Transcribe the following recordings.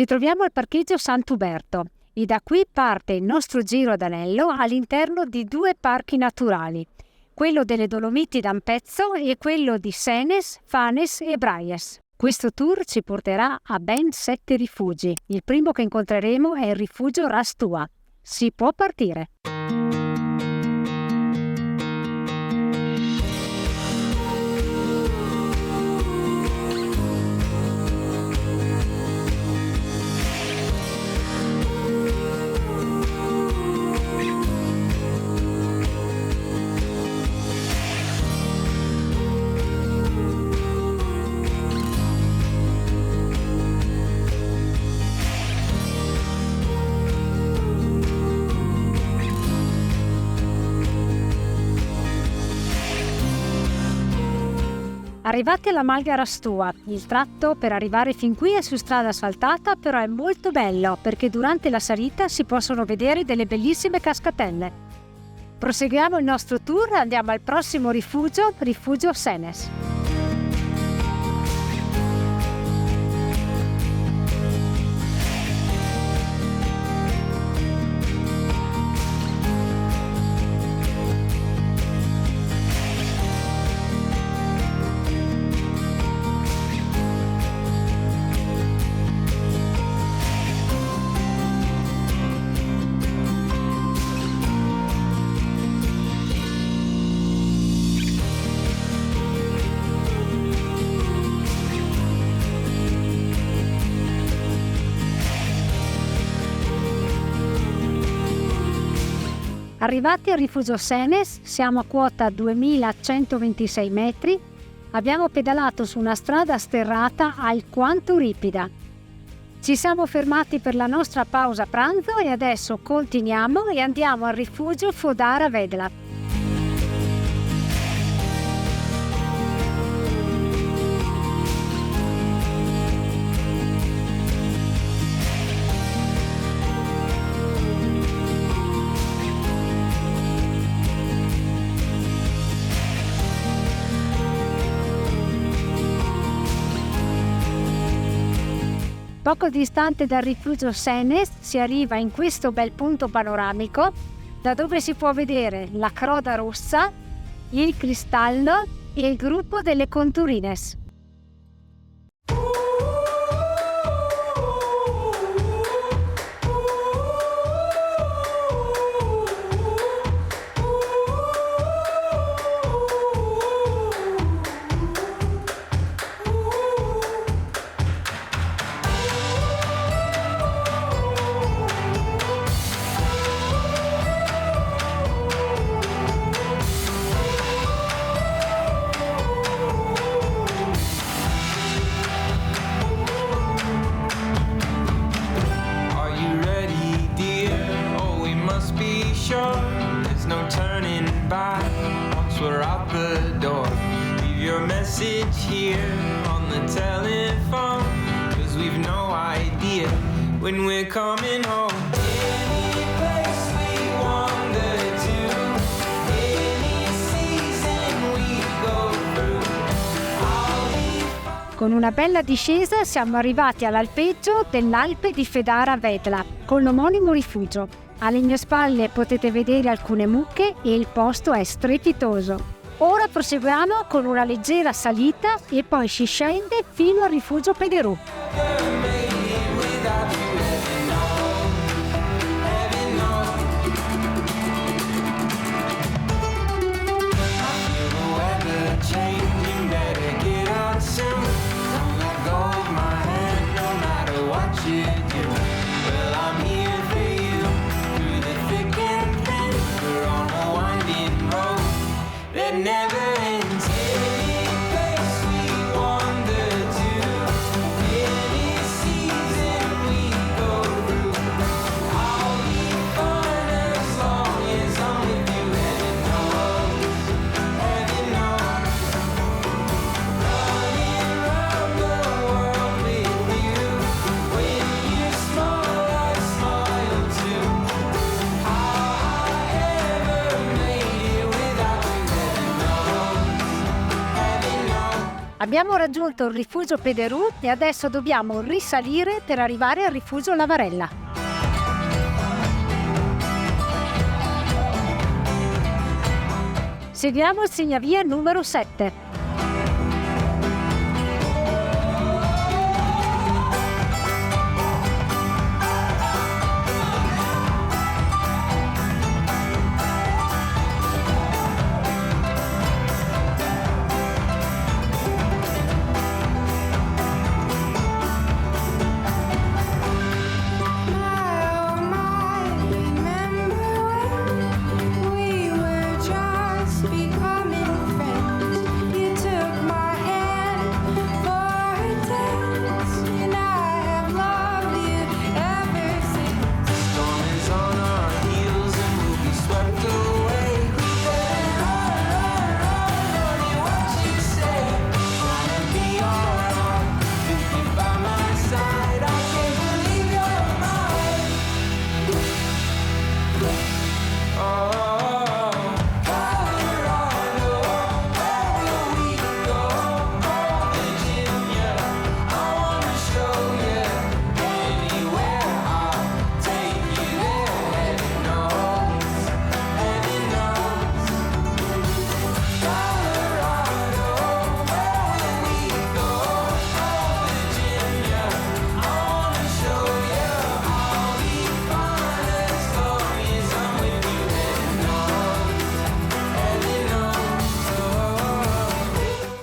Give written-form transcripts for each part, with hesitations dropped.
Ci troviamo al parcheggio Sant'Uberto e da qui parte il nostro giro ad anello all'interno di 2 parchi naturali, quello delle Dolomiti d'Ampezzo e quello di Senes, Fanes e Braies. Questo tour ci porterà a ben 7 rifugi. Il primo che incontreremo è il rifugio Ras Tua. Si può partire. Arrivati alla Malga Ras Tua, il tratto per arrivare fin qui è su strada asfaltata, però è molto bello perché durante la salita si possono vedere delle bellissime cascatelle. Proseguiamo il nostro tour e andiamo al prossimo rifugio, rifugio Senes. Arrivati al rifugio Senes, siamo a quota 2126 metri, abbiamo pedalato su una strada sterrata alquanto ripida. Ci siamo fermati per la nostra pausa pranzo e adesso continuiamo e andiamo al rifugio Fodara Vedla. Poco distante dal rifugio Senes si arriva in questo bel punto panoramico da dove si può vedere la Croda Rossa, il Cristallo e il gruppo delle Conturines. There's no turning back once we're out the door. Leave your message here on the telephone, 'cause we've no idea when we're coming home. Any place we wander to, any season we go through, Con una bella discesa siamo arrivati all'alpeggio dell'Alpe di Fodara Vedla, con l'omonimo rifugio. Alle mie spalle potete vedere alcune mucche e il posto è strepitoso. Ora proseguiamo con una leggera salita e poi si scende fino al rifugio Pederù. Abbiamo raggiunto il rifugio Pederù e adesso dobbiamo risalire per arrivare al rifugio Lavarella. Seguiamo il segnavia numero 7.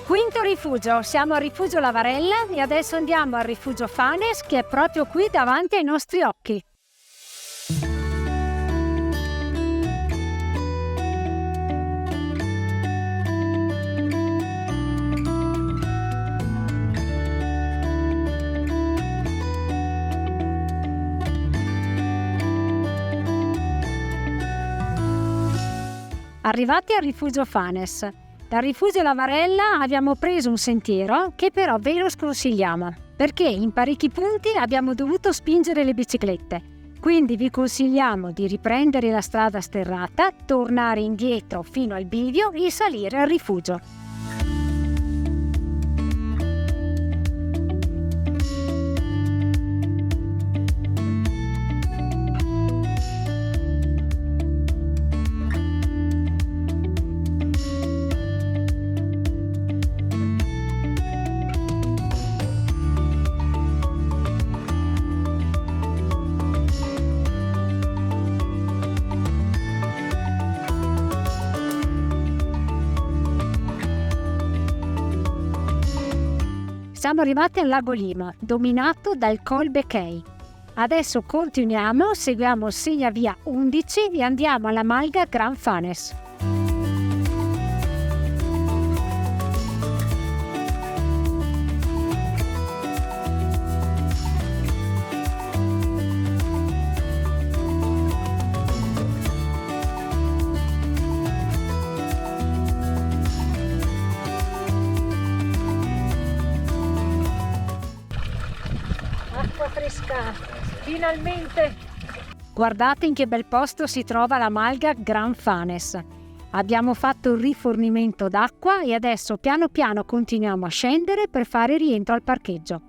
Quinto rifugio, siamo al rifugio Lavarella e adesso andiamo al rifugio Fanes che è proprio qui davanti ai nostri occhi. Arrivati al rifugio Fanes. Dal rifugio Lavarella abbiamo preso un sentiero che però ve lo sconsigliamo perché in parecchi punti abbiamo dovuto spingere le biciclette. Quindi vi consigliamo di riprendere la strada sterrata, tornare indietro fino al bivio e salire al rifugio. Siamo arrivati al lago Lima, dominato dal Col Bequei. Adesso continuiamo, seguiamo il segnavia 11 e andiamo alla Malga Gran Fanes. Acqua fresca, finalmente! Guardate in che bel posto si trova la Malga Gran Fanes. Abbiamo fatto il rifornimento d'acqua e adesso piano piano continuiamo a scendere per fare rientro al parcheggio.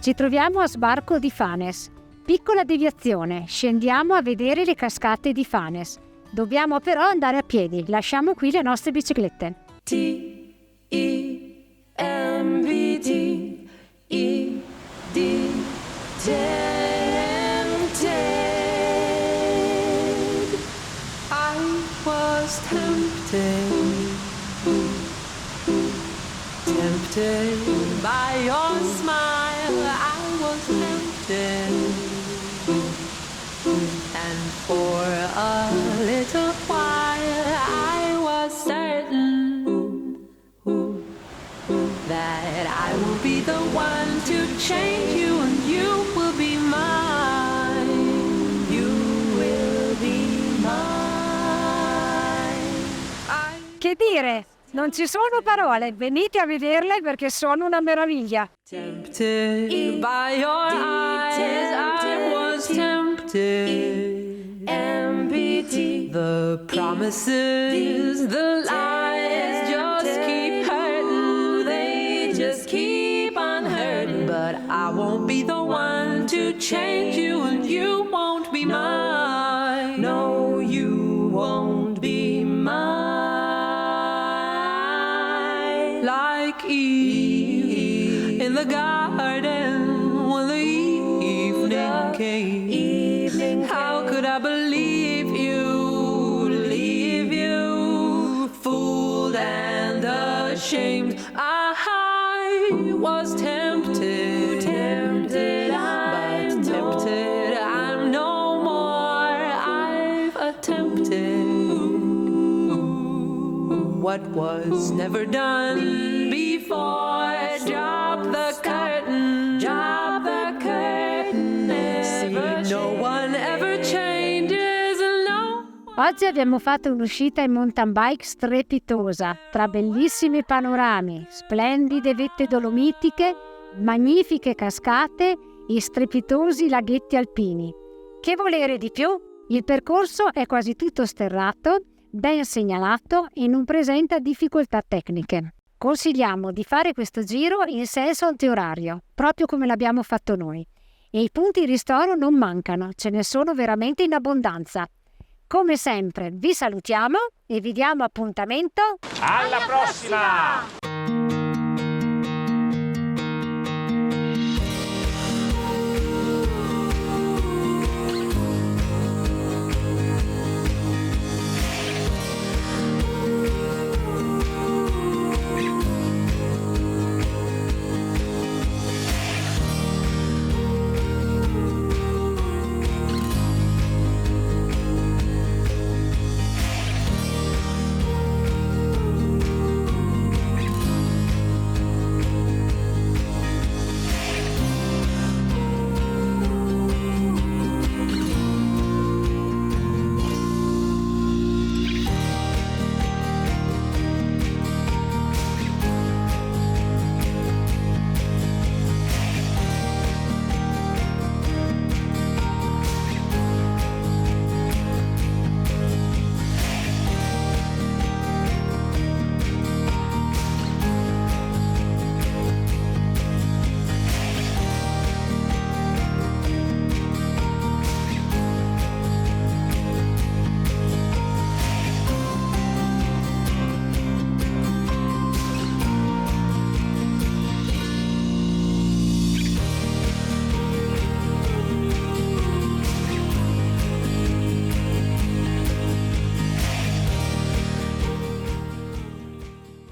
Ci troviamo a sbarco di Fanes. Piccola deviazione, scendiamo a vedere le cascate di Fanes. Dobbiamo però andare a piedi, lasciamo qui le nostre biciclette. TEMPTED. I was tempted by your smile. I was tempted, and for a little while I was certain that I will be the one to change you, and you will be mine. You will be mine. Che dire? Non ci sono parole, venite a vederle perché sono una meraviglia. Tempted by your eyes, I was tempted. MBT. The promises, the lies just keep hurting. They just keep on hurting. But I won't be the one to change you, and you won't be mine. No, you won't be mine. Like Eve in the garden when the evening came. How could I believe you, leave you, fooled and ashamed? I was tempted, but tempted I'm no more. I've attempted what was never done before. Drop the curtain, drop the curtain. Never see, no one ever changes, no. Oggi abbiamo fatto un'uscita in mountain bike strepitosa, tra bellissimi panorami, splendide vette dolomitiche, magnifiche cascate e strepitosi laghetti alpini. Che volere di più? Il percorso è quasi tutto sterrato, ben segnalato e non presenta difficoltà tecniche. Consigliamo di fare questo giro in senso antiorario, proprio come l'abbiamo fatto noi. E i punti ristoro non mancano, ce ne sono veramente in abbondanza. Come sempre vi salutiamo e vi diamo appuntamento Alla prossima!